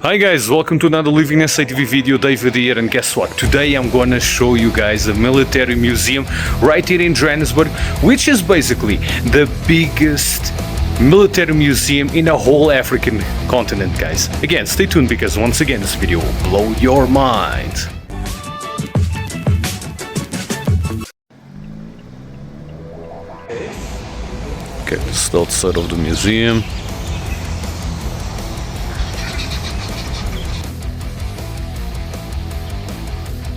Hi guys, welcome to another LivinginSAtv video. David here, and guess what? Today I'm gonna show you guys a military museum right here in Johannesburg, which is basically the biggest military museum in the whole African continent, guys. Again, stay tuned because once again this video will blow your mind. Okay, this is the outside of the museum.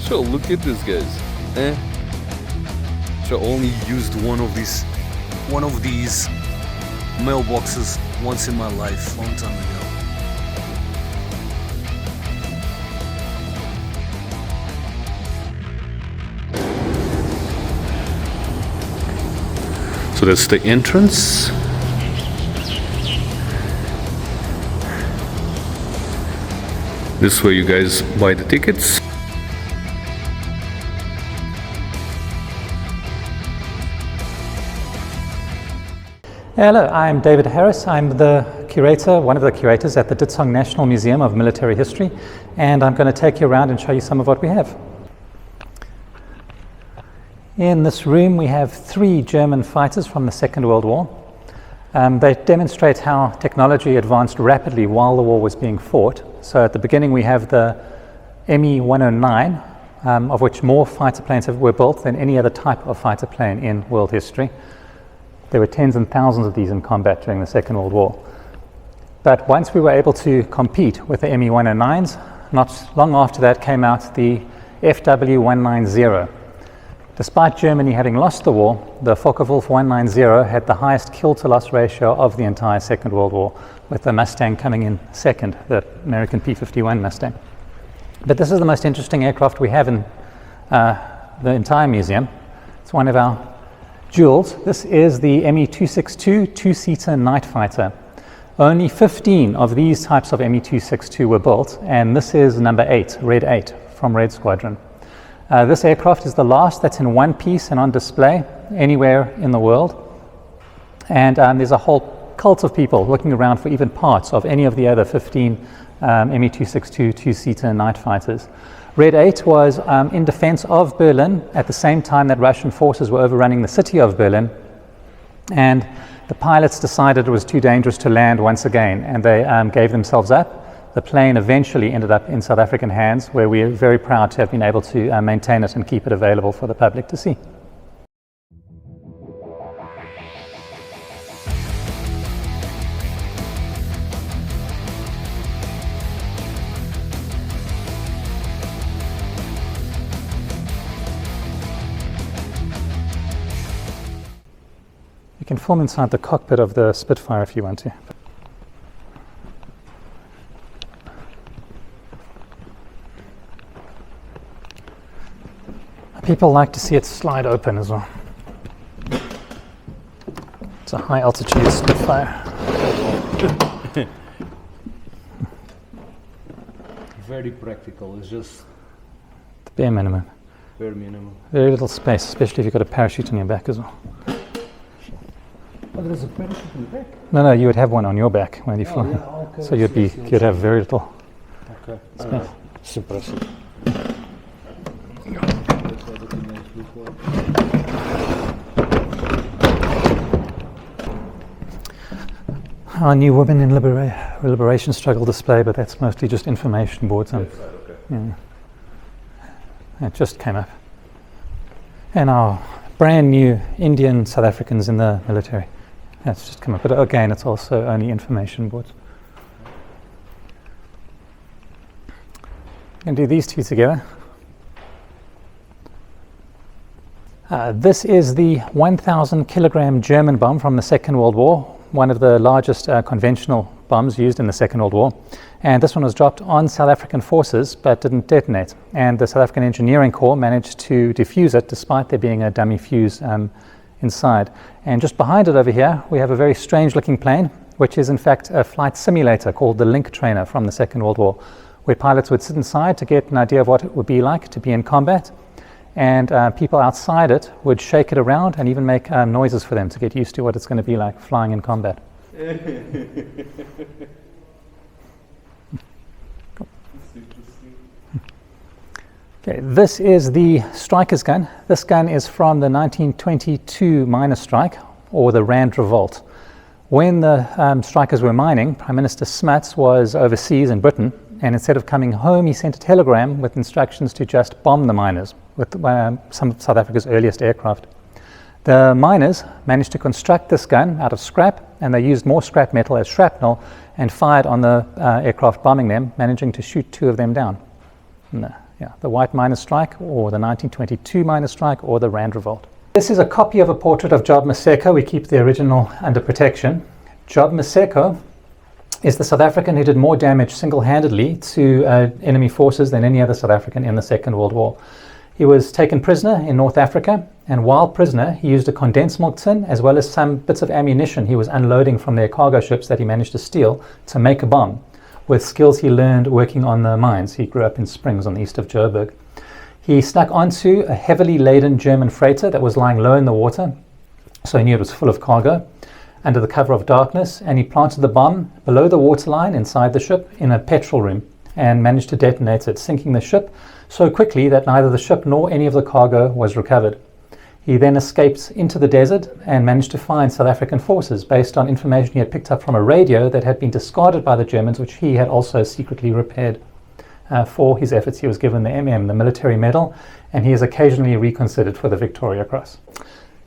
So look at this, guys. So I only used one of these mailboxes once in my life, long time ago. So that's the entrance. This is where you guys buy the tickets. Hello, I'm David Harris. I'm the curator, one of the curators at the Ditsong National Museum of Military History, and I'm going to take you around and show you some of what we have. In this room we have 3 German fighters from the Second World War. They demonstrate how technology advanced rapidly while the war was being fought. So at the beginning we have the Me-109, of which more fighter planes were built than any other type of fighter plane in world history. There were tens and thousands of these in combat during the Second World War. But once we were able to compete with the Me-109s, not long after that came out the FW-190. Despite Germany having lost the war, the Focke-Wulf 190 had the highest kill-to-loss ratio of the entire Second World War, with the Mustang coming in second, the American P-51 Mustang. But this is the most interesting aircraft we have in the entire museum. It's one of our jewels. This is the Me-262 two-seater night fighter. Only 15 of these types of Me-262 were built, and this is number 8, Red 8, from Red Squadron. This aircraft is the last that's in one piece and on display anywhere in the world. And there's a whole cult of people looking around for even parts of any of the other 15 Me-262 two-seater night fighters. Red 8 was in defense of Berlin at the same time that Russian forces were overrunning the city of Berlin, and the pilots decided it was too dangerous to land once again, and they gave themselves up. The plane eventually ended up in South African hands, where we are very proud to have been able to maintain it and keep it available for the public to see. You can film inside the cockpit of the Spitfire if you want to. People like to see it slide open as well. It's a high altitude Spitfire. Very practical, it's just The bare minimum. bare minimum. Very little space, especially if you've got a parachute on your back as well. Oh, there's a parachute in the back? No, you would have one on your back when you fly. Yeah, okay. So you'd have very little Okay. space. It's impressive. Our new Women in Liberation Struggle display, but that's mostly just information boards. Yeah. It just came up. And our brand new Indian South Africans in the military. That's just come up. But again, it's also only information boards. I'm going to do these two together. This is the 1,000 kilogram German bomb from the Second World War, one of the largest conventional bombs used in the Second World War. And this one was dropped on South African forces but didn't detonate. And the South African Engineering Corps managed to defuse it despite there being a dummy fuse inside. And just behind it over here, we have a very strange looking plane, which is in fact a flight simulator called the Link Trainer from the Second World War, where pilots would sit inside to get an idea of what it would be like to be in combat. And people outside it would shake it around and even make noises for them to get used to what it's going to be like flying in combat. Okay, this is the striker's gun. This gun is from the 1922 miners' strike, or the Rand Revolt. When the strikers were mining, Prime Minister Smuts was overseas in Britain, and instead of coming home, he sent a telegram with instructions to just bomb the miners with some of South Africa's earliest aircraft. The miners managed to construct this gun out of scrap, and they used more scrap metal as shrapnel and fired on the aircraft bombing them, managing to shoot 2 of them down. The White Miners' Strike, or the 1922 Miners' Strike, or the Rand Revolt. This is a copy of a portrait of Job Maseko. We keep the original under protection. Job Maseko is the South African who did more damage single-handedly to enemy forces than any other South African in the Second World War. He was taken prisoner in North Africa, and while prisoner, he used a condensed milk tin as well as some bits of ammunition he was unloading from their cargo ships that he managed to steal to make a bomb, with skills he learned working on the mines. He grew up in Springs on the east of Joburg. He snuck onto a heavily laden German freighter that was lying low in the water, so he knew it was full of cargo, under the cover of darkness, and he planted the bomb below the waterline inside the ship in a petrol room and managed to detonate it, sinking the ship so quickly that neither the ship nor any of the cargo was recovered. He then escaped into the desert and managed to find South African forces based on information he had picked up from a radio that had been discarded by the Germans, which he had also secretly repaired. For his efforts, he was given the MM, the military medal, and he is occasionally reconsidered for the Victoria Cross.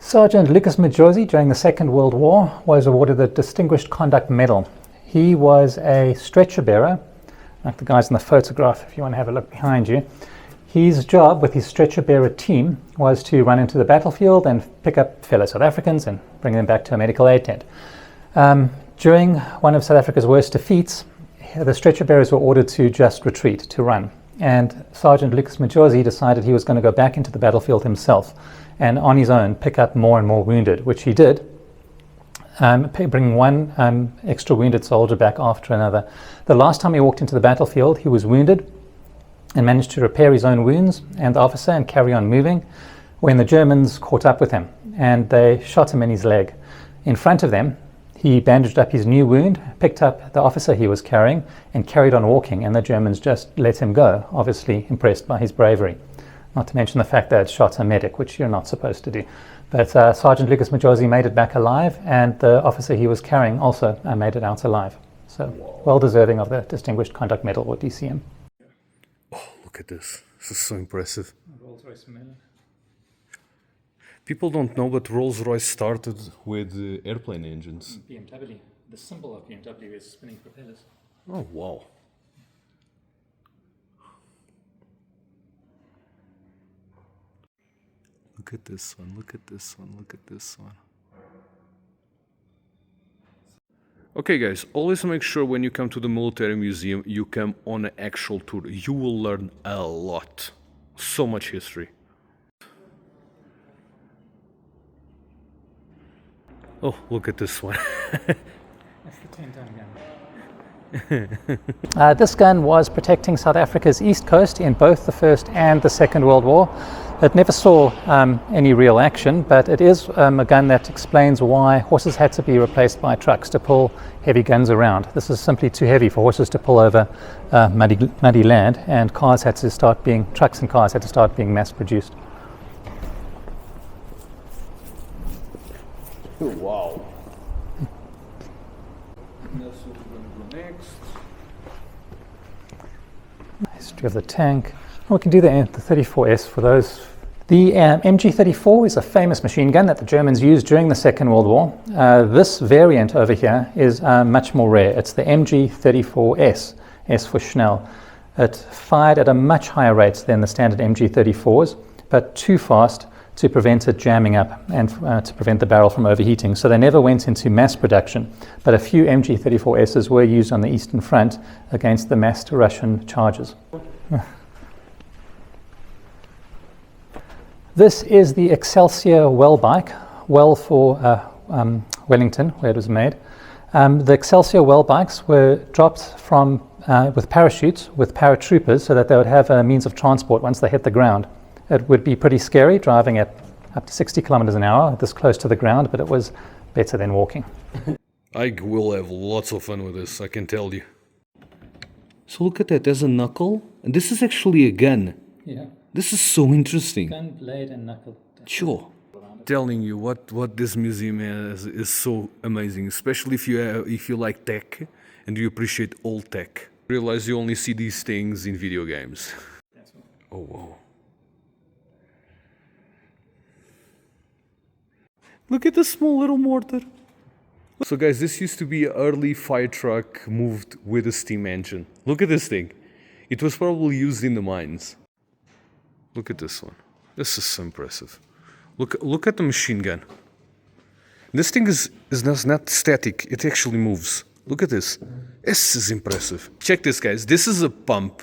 Sergeant Lucas Majosi, during the Second World War, was awarded the Distinguished Conduct Medal. He was a stretcher bearer, like the guys in the photograph, if you want to have a look behind you. His job with his stretcher bearer team was to run into the battlefield and pick up fellow South Africans and bring them back to a medical aid tent. During one of South Africa's worst defeats, the stretcher bearers were ordered to just retreat, to run. And Sergeant Lucas Majosi decided he was going to go back into the battlefield himself and on his own pick up more and more wounded, which he did, bringing one extra wounded soldier back after another. The last time he walked into the battlefield, he was wounded and managed to repair his own wounds and the officer and carry on moving when the Germans caught up with him and they shot him in his leg. In front of them, he bandaged up his new wound, picked up the officer he was carrying and carried on walking, and the Germans just let him go, obviously impressed by his bravery. Not to mention the fact that it shot a medic, which you're not supposed to do. But Sergeant Lucas Majosi made it back alive, and the officer he was carrying also made it out alive. So well deserving of the Distinguished Conduct Medal, or DCM. Oh, look at this. This is so impressive. Rolls-Royce Miller. People don't know, but Rolls-Royce started with airplane engines. BMW. The symbol of BMW is spinning propellers. Oh, wow. Look at this one, look at this one, look at this one. Okay guys, always make sure when you come to the military museum, you come on an actual tour. You will learn a lot. So much history. Oh, look at this one. That's the 10-ton gun. This gun was protecting South Africa's east coast in both the First and the Second World War. It never saw any real action, but it is a gun that explains why horses had to be replaced by trucks to pull heavy guns around. This is simply too heavy for horses to pull over muddy land, and trucks and cars had to start being mass produced. Oh, wow. That's what we're going to go next. History of the tank. We can do the 34S for those. The MG34 is a famous machine gun that the Germans used during the Second World War. This variant over here is much more rare. It's the MG34S, S for Schnell. It fired at a much higher rate than the standard MG34s, but too fast to prevent it jamming up and to prevent the barrel from overheating. So they never went into mass production, but a few MG34Ss were used on the Eastern Front against the massed Russian charges. This is the Excelsior well bike, well for Wellington, where it was made. The Excelsior well bikes were dropped from with parachutes with paratroopers so that they would have a means of transport once they hit the ground. It would be pretty scary driving at up to 60 kilometers an hour this close to the ground, but it was better than walking. I will have lots of fun with this, I can tell you. So look at that, there's a knuckle, and this is actually a gun. Yeah. This is so interesting. Gun, blade, and knuckle. Sure. Telling you what this museum is so amazing, especially if you like tech and you appreciate old tech. Realize you only see these things in video games. Oh wow. Look at the small little mortar. So guys, this used to be an early fire truck moved with a steam engine. Look at this thing. It was probably used in the mines. Look at this one. This is so impressive. Look at the machine gun. This thing is not static, it actually moves. Look at this. This is impressive. Check this, guys. This is a pump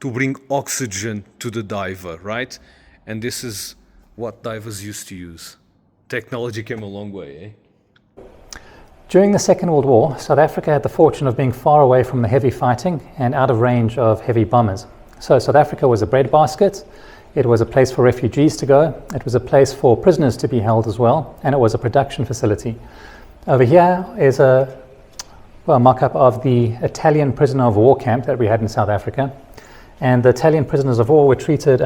to bring oxygen to the diver, right? And this is what divers used to use. Technology came a long way, eh? During the Second World War, South Africa had the fortune of being far away from the heavy fighting and out of range of heavy bombers. So South Africa was a breadbasket. It was a place for refugees to go. It was a place for prisoners to be held as well, and it was a production facility. Over here is a mock-up of the Italian prisoner of war camp that we had in South Africa. And the Italian prisoners of war were treated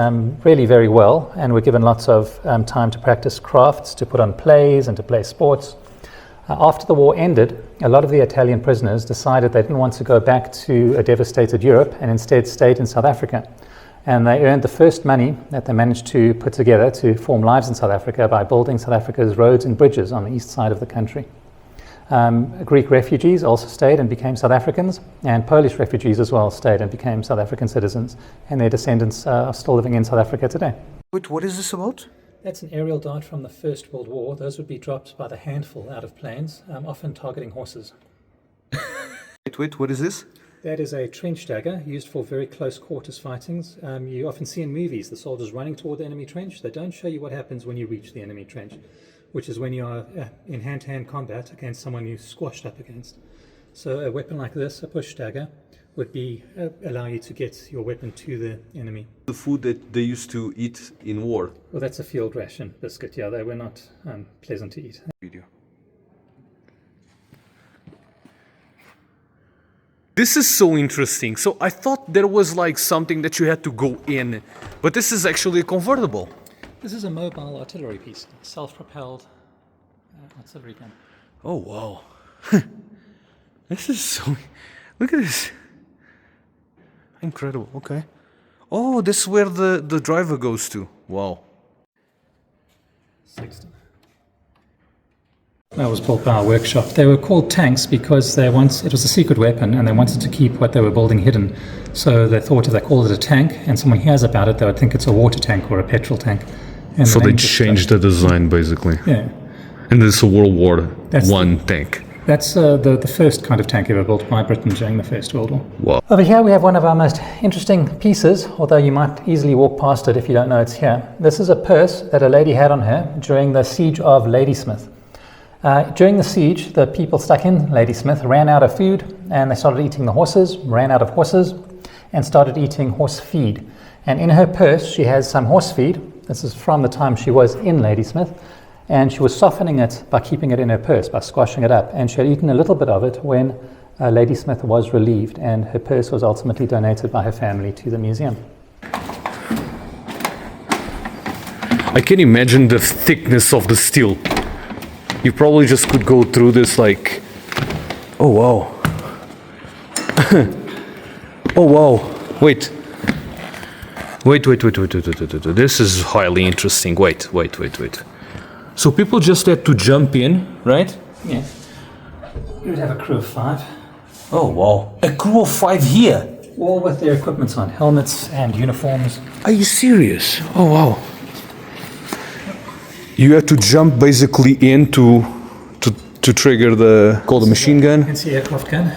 really very well and were given lots of time to practice crafts, to put on plays and to play sports. After the war ended, a lot of the Italian prisoners decided they didn't want to go back to a devastated Europe and instead stayed in South Africa. And they earned the first money that they managed to put together to form lives in South Africa by building South Africa's roads and bridges on the east side of the country. Greek refugees also stayed and became South Africans, and Polish refugees as well stayed and became South African citizens, and their descendants are still living in South Africa today. Wait, what is this about? That's an aerial dart from the First World War. Those would be dropped by the handful out of planes, often targeting horses. Wait, what is this? That is a trench dagger used for very close quarters fightings. You often see in movies the soldiers running toward the enemy trench. They don't show you what happens when you reach the enemy trench, which is when you are in hand-to-hand combat against someone you squashed up against. So a weapon like this, a push dagger, would be allow you to get your weapon to the enemy. The food that they used to eat in war. Well, that's a field ration biscuit. Yeah, they were not pleasant to eat. Video. This is so interesting. So I thought there was like something that you had to go in, but this is actually convertible. This is a mobile artillery piece, self-propelled artillery gun. Oh wow. This is so... Look at this. Incredible, okay. Oh, this is where the driver goes to. Wow. 60. That was built by our workshop. They were called tanks because it was a secret weapon and they wanted to keep what they were building hidden. So they thought if they called it a tank and someone hears about it, they would think it's a water tank or a petrol tank. And so they changed the design basically. Yeah. And this is a World War I tank. That's the first kind of tank ever built by Britain during the First World War. Wow. Over here we have one of our most interesting pieces, although you might easily walk past it if you don't know it's here. This is a purse that a lady had on her during the siege of Ladysmith. During the siege, the people stuck in Ladysmith ran out of food and they started eating the horses, ran out of horses, and started eating horse feed. And in her purse she has some horse feed. This is from the time she was in Ladysmith. And she was softening it by keeping it in her purse, by squashing it up. And she had eaten a little bit of it when Ladysmith was relieved, and her purse was ultimately donated by her family to the museum. I can imagine the thickness of the steel. You probably just could go through this like... Oh wow. Oh wow. Wait. Wait. This is highly interesting. Wait. So people just had to jump in, right? Yeah. You would have a crew of 5. Oh wow. A crew of 5 here? All with their equipment on, helmets and uniforms. Are you serious? Oh wow. You had to jump basically in to trigger the machine gun? It's the aircraft gun,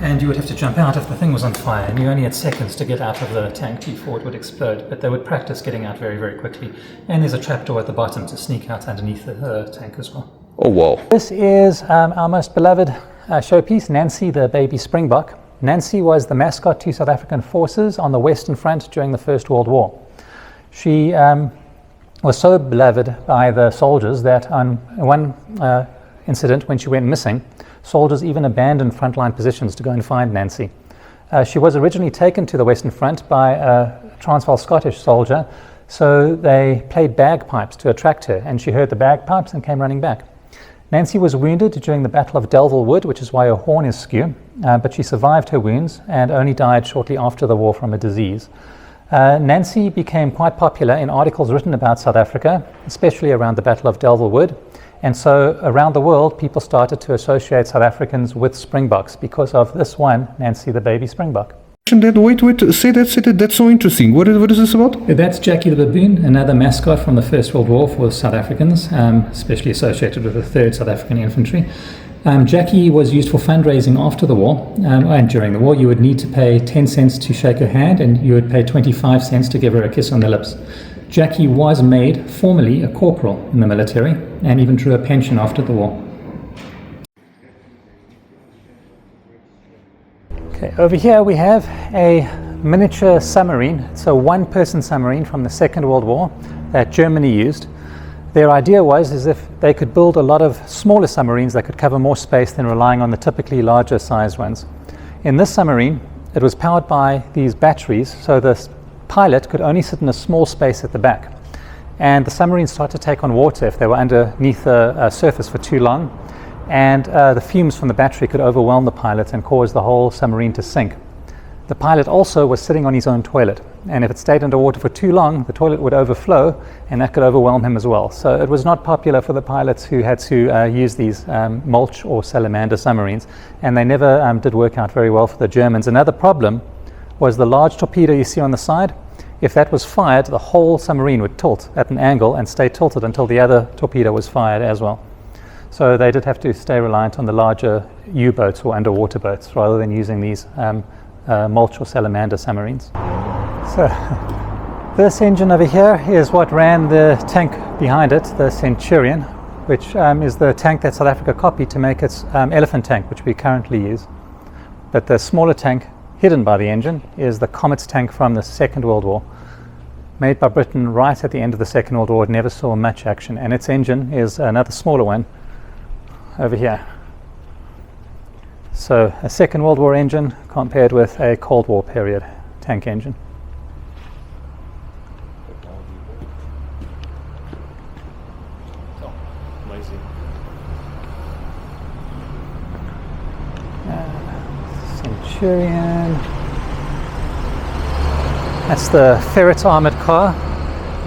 and you would have to jump out if the thing was on fire, and you only had seconds to get out of the tank before it would explode, but they would practice getting out very, very quickly. And there's a trapdoor at the bottom to sneak out underneath the tank as well. Oh wow. This is our most beloved showpiece, Nancy the baby springbok. Nancy was the mascot to South African forces on the Western Front during the First World War. She was so beloved by the soldiers that on one incident when she went missing, soldiers even abandoned frontline positions to go and find Nancy. She was originally taken to the Western Front by Transvaal Scottish soldier, so they played bagpipes to attract her, and she heard the bagpipes and came running back. Nancy was wounded during the Battle of Delville Wood, which is why her horn is skew, but she survived her wounds and only died shortly after the war from a disease. Nancy became quite popular in articles written about South Africa, especially around the Battle of Delville Wood, and so around the world people started to associate South Africans with springboks because of this one, Nancy the baby springbok. Wait, say that, that's so interesting. What is this about? That's Jackie the baboon, another mascot from the First World War for South Africans, especially associated with the 3rd South African Infantry. Jackie was used for fundraising after the war, and during the war you would need to pay 10 cents to shake her hand and you would pay 25 cents to give her a kiss on the lips. Jackie was made formally a corporal in the military and even drew a pension after the war. Okay, over here we have a miniature submarine. It's a one-person submarine from the Second World War that Germany used. Their idea was as if they could build a lot of smaller submarines that could cover more space than relying on the typically larger sized ones. In this submarine, it was powered by these batteries, so the pilot could only sit in a small space at the back. And the submarine started to take on water if they were underneath the surface for too long. And the fumes from the battery could overwhelm the pilot and cause the whole submarine to sink. The pilot also was sitting on his own toilet, and if it stayed underwater for too long, the toilet would overflow, and that could overwhelm him as well. So it was not popular for the pilots who had to use these mulch or salamander submarines, and they never did work out very well for the Germans. Another problem was the large torpedo you see on the side. If that was fired, the whole submarine would tilt at an angle and stay tilted until the other torpedo was fired as well. So they did have to stay reliant on the larger U-boats or underwater boats rather than using these mulch or salamander submarines. So this engine over here is what ran the tank behind it, the Centurion, which is the tank that South Africa copied to make its elephant tank, which we currently use. But the smaller tank hidden by the engine is the Comet's tank from the Second World War. Made by Britain right at the end of the Second World War, it never saw much action, and its engine is another smaller one over here. So a Second World War engine compared with a Cold War period tank engine. Amazing. Centurion. That's the Ferret armored car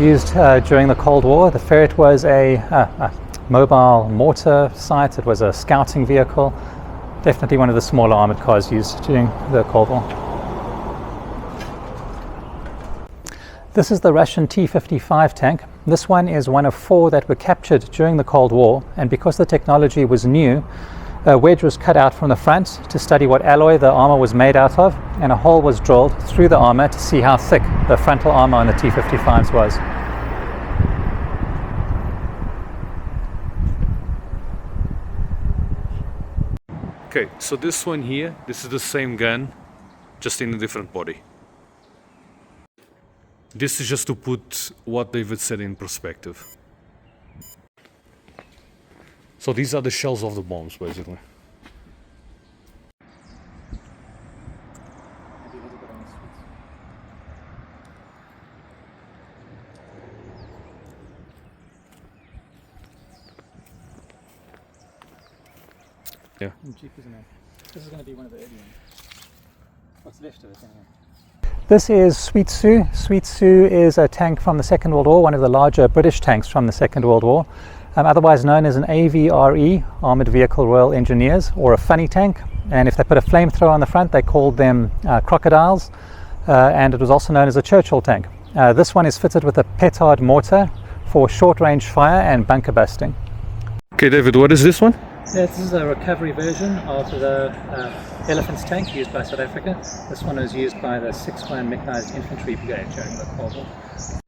used during the Cold War. The Ferret was a mobile mortar site. It was a scouting vehicle. Definitely one of the smaller armored cars used during the Cold War. This is the Russian T-55 tank. This one is one of 4 that were captured during the Cold War, and because the technology was new, a wedge was cut out from the front to study what alloy the armor was made out of, and a hole was drilled through the armor to see how thick the frontal armor on the T-55s was. Okay, so this one here, this is the same gun, just in a different body. This is just to put what David said in perspective. So these are the shells of the bombs, basically. Yeah. Cheap, isn't it? This is going to be one of the early ones. What's left of it anyway. This is Sweet Sue. Sweet Sue is a tank from the Second World War, one of the larger British tanks from the Second World War, otherwise known as an AVRE, Armoured Vehicle Royal Engineers, or a funny tank. And if they put a flamethrower on the front, they called them crocodiles, and it was also known as a Churchill tank. This one is fitted with a petard mortar for short-range fire and bunker busting. Okay, David, what is this one? This is a recovery version of the Elephant's tank used by South Africa. This one was used by the 6th Mechanized Infantry Brigade during the Cold War.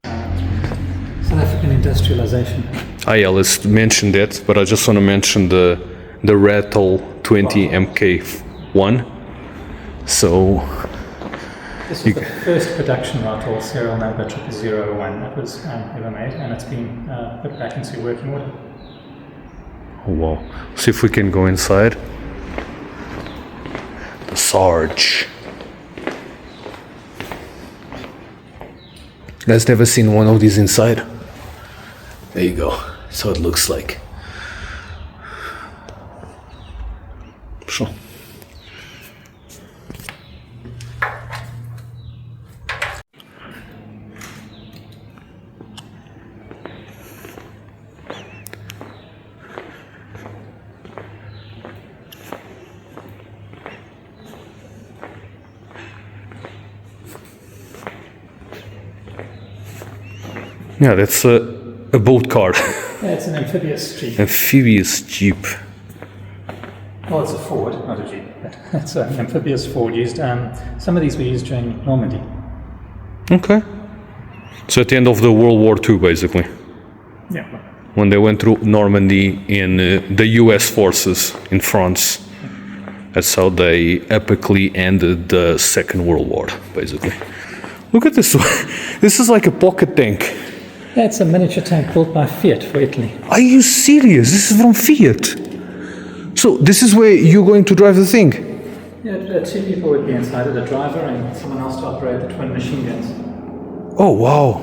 South African industrialization. I Alice mentioned that, but I just want to mention the Rattle 20 MK1. So this was the first production Rattle, serial number 0001 that was ever made, and it's been put back into working order. Oh, wow. See if we can go inside. The Sarge. Guys, never seen one of these inside? There you go. That's how it looks like. Sure. Yeah, that's a boat car. Yeah, it's an amphibious Jeep. Amphibious Jeep. Well, it's a Ford, not a Jeep. But it's an amphibious Ford used. Some of these were used during Normandy. Okay. So at the end of the World War II, basically. Yeah. When they went through Normandy in the US forces in France. That's how they epically ended the Second World War, basically. Look at this one. This is like a pocket tank. Yeah, it's a miniature tank built by Fiat for Italy. Are you serious? This is from Fiat. So this is where you're going to drive the thing? Yeah, two people would be inside it, a driver and someone else to operate the twin machine guns. Oh, wow.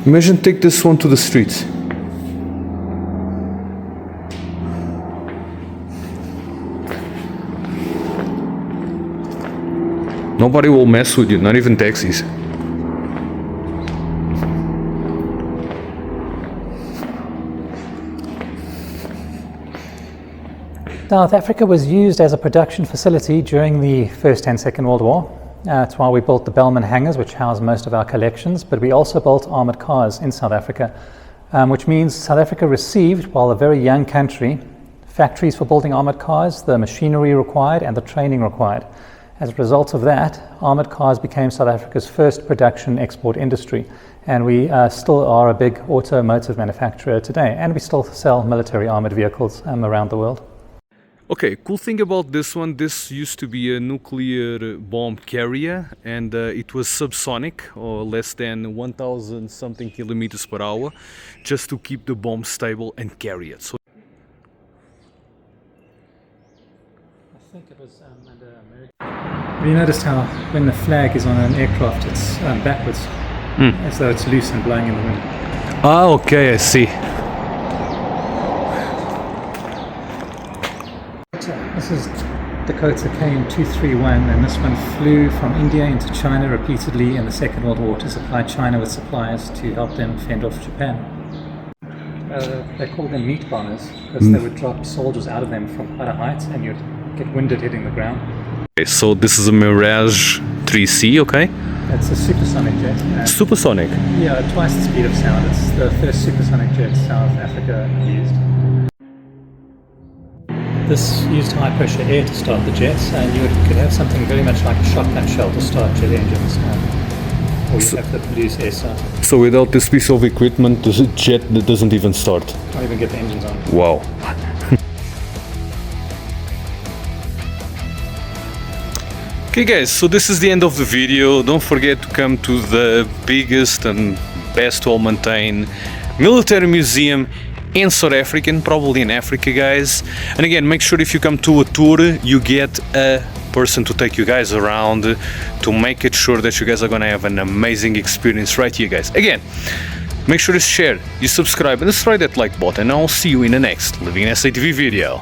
Imagine take this one to the streets. Nobody will mess with you, not even taxis. South Africa was used as a production facility during the First and Second World War. That's why we built the Bellman hangars, which house most of our collections, but we also built armoured cars in South Africa, which means South Africa received, while a very young country, factories for building armoured cars, the machinery required and the training required. As a result of that, armoured cars became South Africa's first production export industry, and we still are a big automotive manufacturer today, and we still sell military armoured vehicles around the world. Okay, cool thing about this one, this used to be a nuclear bomb carrier, and it was subsonic, or less than 1,000 something kilometers per hour, just to keep the bomb stable and carry it. So I think it was under American. You noticed how when the flag is on an aircraft, it's backwards, as though it's loose and blowing in the wind. Ah, okay, I see. This is Dakota KM231, and this one flew from India into China repeatedly in the Second World War to supply China with supplies to help them fend off Japan. They called them meat bombers because they would drop soldiers out of them from quite a height and you'd get winded hitting the ground. Okay, so this is a Mirage 3C, okay? It's a supersonic jet. Supersonic? Yeah, twice the speed of sound. It's the first supersonic jet South Africa used. This used high pressure air to start the jets, and you could have something very much like a shotgun shell to start jet engines, or you have to produce air start. So without this piece of equipment, the jet doesn't even start? Can't even get the engines on. Wow. Okay guys, so this is the end of the video. Don't forget to come to the biggest and best well-maintained military museum in South Africa, and probably in Africa, guys. And again, make sure if you come to a tour, you get a person to take you guys around to make it sure that you guys are gonna have an amazing experience right here, guys. Again, make sure to share, you subscribe, and destroy that like button, and I'll see you in the next LivinginSAtv video.